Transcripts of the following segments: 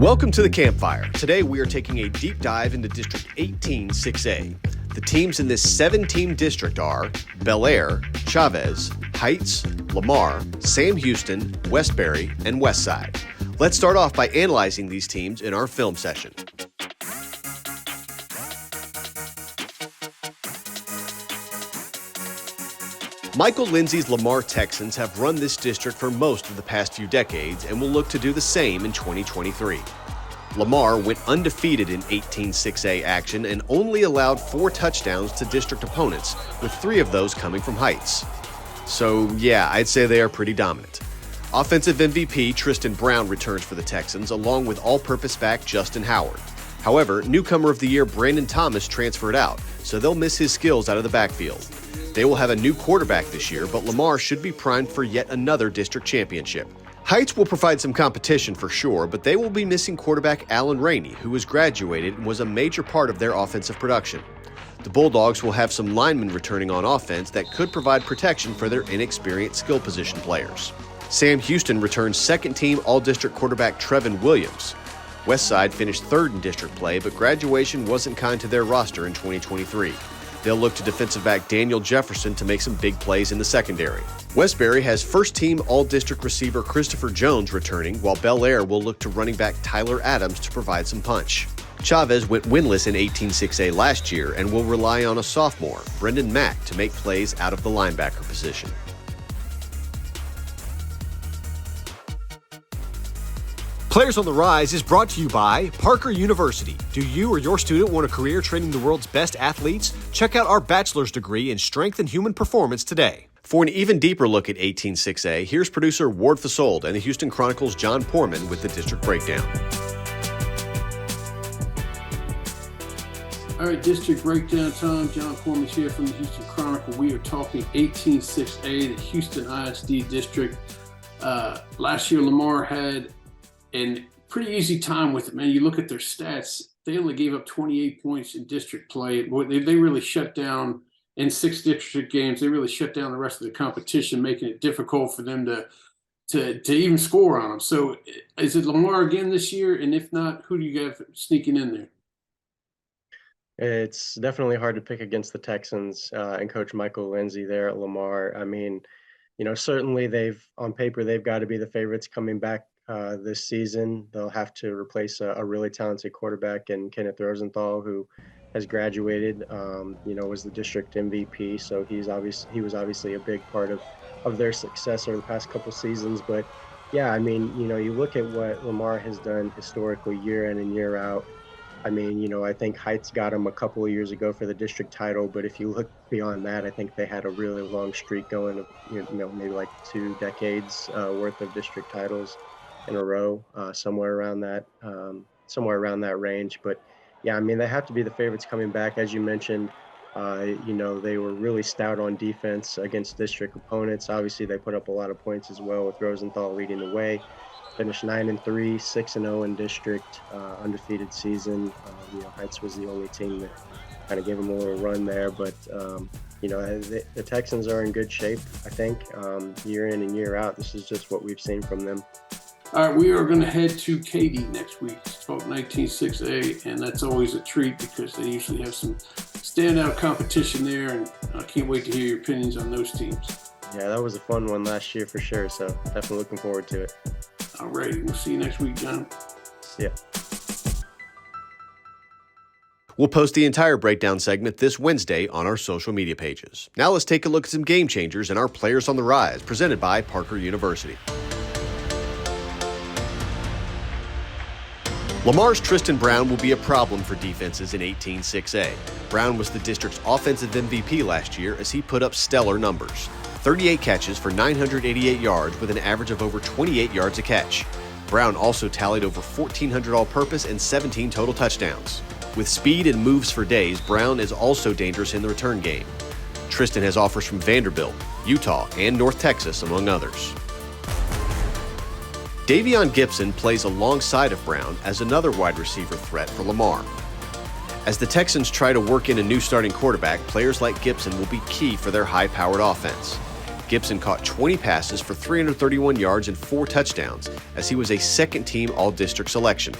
Welcome to the Campfire. Today we are taking a deep dive into District 18 6A. The teams in this 7-team district are Bel Air, Chavez, Heights, Lamar, Sam Houston, Westbury, and Westside. Let's start off by analyzing these teams in our film session. Michael Lindsay's Lamar Texans have run this district for most of the past few decades and will look to do the same in 2023. Lamar went undefeated in 18-6A action and only allowed 4 touchdowns to district opponents, with 3 of those coming from Heights. So yeah, I'd say they are pretty dominant. Offensive MVP Tristan Brown returns for the Texans, along with all-purpose back Justin Howard. However, newcomer of the year Brandon Thomas transferred out, so they'll miss his skills out of the backfield. They will have a new quarterback this year, but Lamar should be primed for yet another district championship. Heights will provide some competition for sure, but they will be missing quarterback Alan Rainey, who has graduated and was a major part of their offensive production. The Bulldogs will have some linemen returning on offense that could provide protection for their inexperienced skill position players. Sam Houston returns second-team All-District quarterback Trevin Williams. Westside finished 3rd in district play, but graduation wasn't kind to their roster in 2023. They'll look to defensive back Daniel Jefferson to make some big plays in the secondary. Westbury has first-team All-District receiver Christopher Jones returning, while Bel Air will look to running back Tyler Adams to provide some punch. Chavez went winless in 18-6A last year and will rely on a sophomore, Brendan Mack, to make plays out of the linebacker position. Players on the Rise is brought to you by Parker University. Do you or your student want a career training the world's best athletes? Check out our bachelor's degree in strength and human performance today. For an even deeper look at 18-6A, here's producer Ward Fasold and the Houston Chronicle's John Poorman with the district breakdown. All right, district breakdown time. John Poorman's here from the Houston Chronicle. We are talking 18-6A, the Houston ISD district. Last year, Lamar had a pretty easy time with it, man. You look at their stats, they only gave up 28 points in district play. They really shut down in 6 district games. They really shut down the rest of the competition, making it difficult for them to even score on them. So is it Lamar again this year? And if not, who do you got sneaking in there? It's definitely hard to pick against the Texans and Coach Michael Lindsay there at Lamar. I mean, certainly on paper, they've got to be the favorites coming back this season. They'll have to replace a really talented quarterback in Kenneth Rosenthal, who has graduated, was the district MVP. So he was obviously a big part of their success over the past couple seasons. But yeah, I mean, you look at what Lamar has done historically year in and year out. I mean, I think Heights got him a couple of years ago for the district title, but if you look beyond that, I think they had a really long streak going of, maybe like 2 decades worth of district titles in a row, somewhere around that range. But yeah, I mean, they have to be the favorites coming back. As you mentioned, they were really stout on defense against district opponents. Obviously, they put up a lot of points as well, with Rosenthal leading the way. Finished 9-3, 6-0 in district, undefeated season. Heights was the only team that kind of gave them a little run there. But, the Texans are in good shape, I think, year in and year out. This is just what we've seen from them. All right, we are going to head to Katy next week. It's about 19-6A, and that's always a treat because they usually have some standout competition there, and I can't wait to hear your opinions on those teams. Yeah, that was a fun one last year for sure, so definitely looking forward to it. All right, we'll see you next week, John. Yeah. We'll post the entire breakdown segment this Wednesday on our social media pages. Now let's take a look at some game changers and our Players on the Rise, presented by Parker University. Lamar's Tristan Brown will be a problem for defenses in 18-6A. Brown was the district's offensive MVP last year as he put up stellar numbers. 38 catches for 988 yards with an average of over 28 yards a catch. Brown also tallied over 1,400 all-purpose and 17 total touchdowns. With speed and moves for days, Brown is also dangerous in the return game. Tristan has offers from Vanderbilt, Utah, and North Texas, among others. Davion Gibson plays alongside of Brown as another wide receiver threat for Lamar. As the Texans try to work in a new starting quarterback, players like Gibson will be key for their high-powered offense. Gibson caught 20 passes for 331 yards and 4 touchdowns, as he was a second-team All-District selection.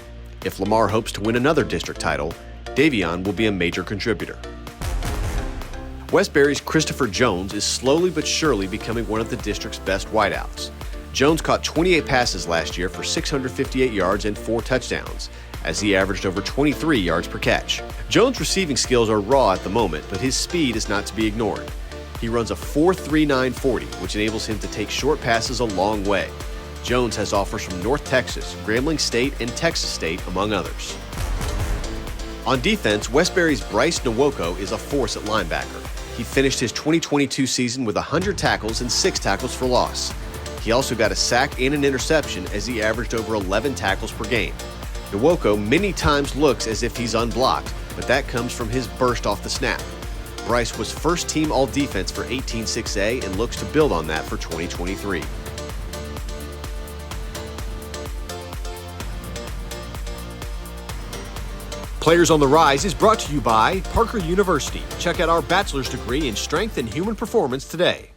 If Lamar hopes to win another district title, Davion will be a major contributor. Westbury's Christopher Jones is slowly but surely becoming one of the district's best wideouts. Jones caught 28 passes last year for 658 yards and 4 touchdowns, as he averaged over 23 yards per catch. Jones' receiving skills are raw at the moment, but his speed is not to be ignored. He runs a 4.39 40, which enables him to take short passes a long way. Jones has offers from North Texas, Grambling State, and Texas State, among others. On defense, Westbury's Bryce Nwoko is a force at linebacker. He finished his 2022 season with 100 tackles and 6 tackles for loss. He also got a sack and an interception as he averaged over 11 tackles per game. Nwoko many times looks as if he's unblocked, but that comes from his burst off the snap. Bryce was first team all-defense for 18-6A and looks to build on that for 2023. Players on the Rise is brought to you by Parker University. Check out our bachelor's degree in strength and human performance today.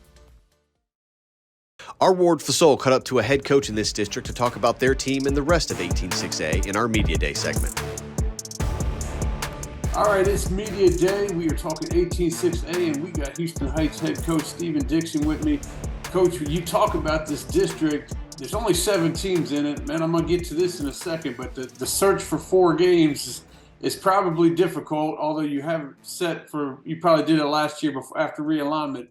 Our Ward Fasol cut up to a head coach in this district to talk about their team and the rest of 18-6A in our Media Day segment. All right, it's Media Day. We are talking 18-6A, and we got Houston Heights head coach Stephen Dixon with me. Coach, when you talk about this district, there's only 7 teams in it. Man, I'm going to get to this in a second, but the search for 4 games is probably difficult, although you have set for, you probably did it last year before, after realignment.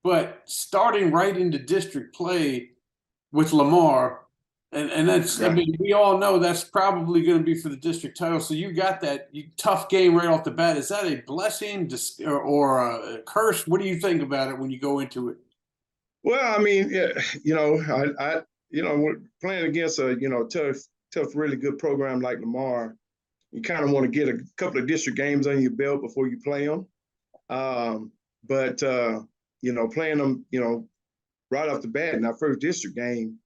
But starting right into district play with Lamar, and that's, I mean, we all know that's probably going to be for the district title. So you got that tough game right off the bat. Is that a blessing or a curse? What do you think about it when you go into it? Well, I mean, we're playing against a, tough, really good program like Lamar. You kind of want to get a couple of district games on your belt before you play them. But playing them, right off the bat in our first district game,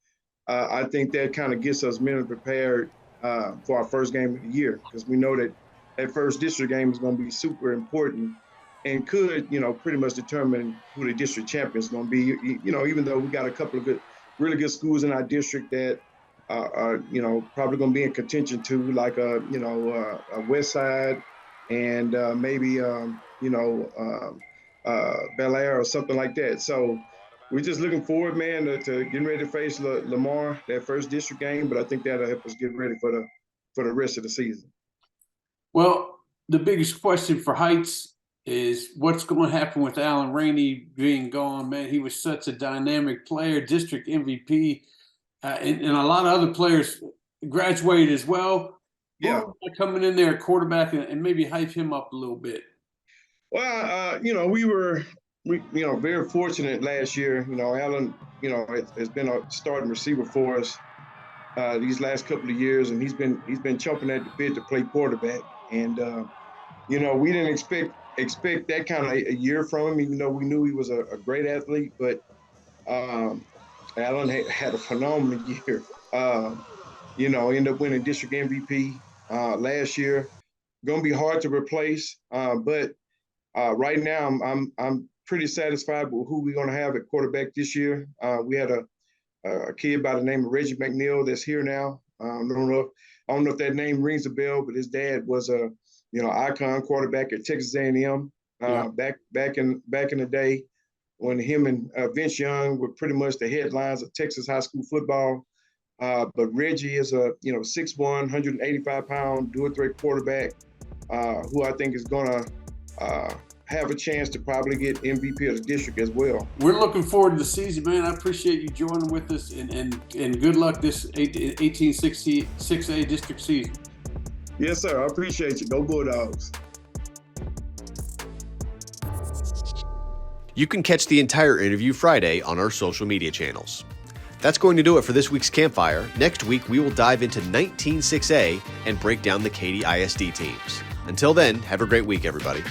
I think that kind of gets us mentally prepared for our first game of the year, because we know that first district game is going to be super important and could, pretty much determine who the district champion is going to be. Even though we got a couple of really good schools in our district that are probably going to be in contention too, like a West Side and maybe Bel Air or something like that. So we're just looking forward, man, to getting ready to face Lamar that first district game. But I think that'll help us get ready for the rest of the season. Well, the biggest question for Heights is what's going to happen with Alan Rainey being gone. Man, he was such a dynamic player, district MVP. And a lot of other players graduated as well. Yeah, coming in there at quarterback and maybe hype him up a little bit. Well, we were very fortunate last year. Alan, has been a starting receiver for us these last couple of years, and he's been chomping at the bit to play quarterback. And we didn't expect that kind of a year from him, even though we knew he was a great athlete. But Alan had a phenomenal year. Ended up winning district MVP last year. Going to be hard to replace, but right now I'm pretty satisfied with who we're going to have at quarterback this year. We had a kid by the name of Reggie McNeil that's here now. I don't know if that name rings a bell, but his dad was a icon quarterback at Texas A&M back in the day, when him and Vince Young were pretty much the headlines of Texas high school football. But Reggie is a 6'1", 185-pound dual-threat quarterback who I think is going to have a chance to probably get MVP of the district as well. We're looking forward to the season, man. I appreciate you joining with us, and good luck this 18-6A district season. Yes, sir. I appreciate you. Go Bulldogs. You can catch the entire interview Friday on our social media channels. That's going to do it for this week's Campfire. Next week, we will dive into 19-6A and break down the Katy ISD teams. Until then, have a great week, everybody.